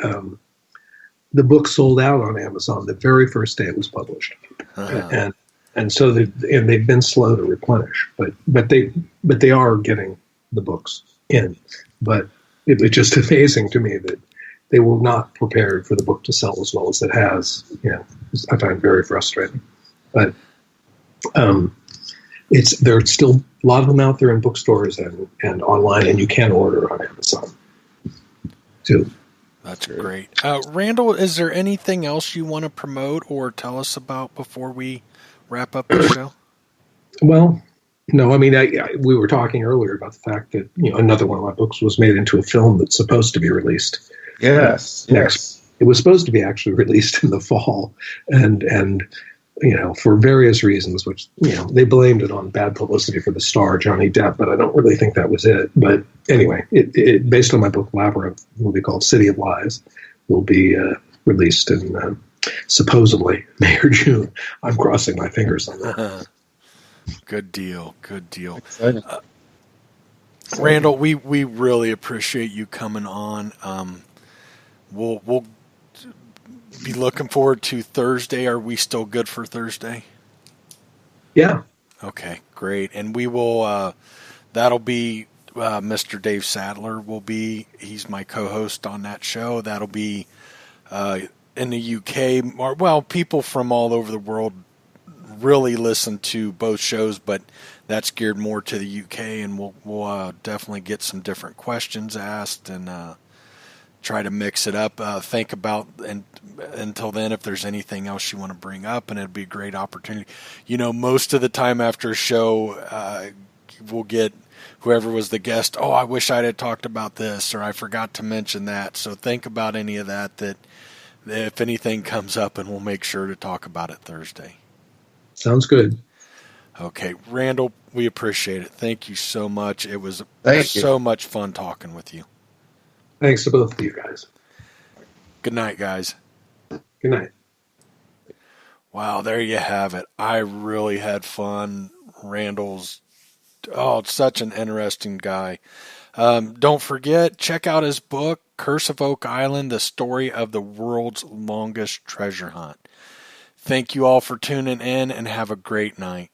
the book sold out on Amazon the very first day it was published, and so they've been slow to replenish, but they are getting the books in. But it's just amazing to me that they were not prepared for the book to sell as well as it has. I find it very frustrating. But there's still a lot of them out there in bookstores and online, and you can order on Amazon too. That's great. Randall, is there anything else you want to promote or tell us about before we wrap up the show? Well, no, I mean, we were talking earlier about the fact that, another one of my books was made into a film that's supposed to be released. Yes. It was supposed to be actually released in the fall, and for various reasons, which, they blamed it on bad publicity for the star, Johnny Depp, but I don't really think that was it. But anyway, it based on my book Labyrinth, a movie called City of Lies, will be released in supposedly May or June. I'm crossing my fingers on that. Good deal. Exciting. Randall, we really appreciate you coming on. We'll be looking forward to Thursday. Are we still good for Thursday? Yeah. Okay, great. And we will, that'll be Mr. Dave Sadler he's my co-host on that show. That'll be in the UK. Well, people from all over the world really listen to both shows, but that's geared more to the UK, and we'll definitely get some different questions asked and try to mix it up. Think about, and until then, if there's anything else you want to bring up, and it'd be a great opportunity. Most of the time after a show, we'll get whoever was the guest, I wish I'd have talked about this, or I forgot to mention that. So think about any of that if anything comes up, and we'll make sure to talk about it Thursday. Sounds good. Okay, Randall, we appreciate it. Thank you so much. It was so much fun talking with you. Thanks to both of you guys. Good night, guys. Good night. Wow, there you have it. I really had fun. Randall's, such an interesting guy. Don't forget, check out his book, Curse of Oak Island, the story of the world's longest treasure hunt. Thank you all for tuning in, and have a great night.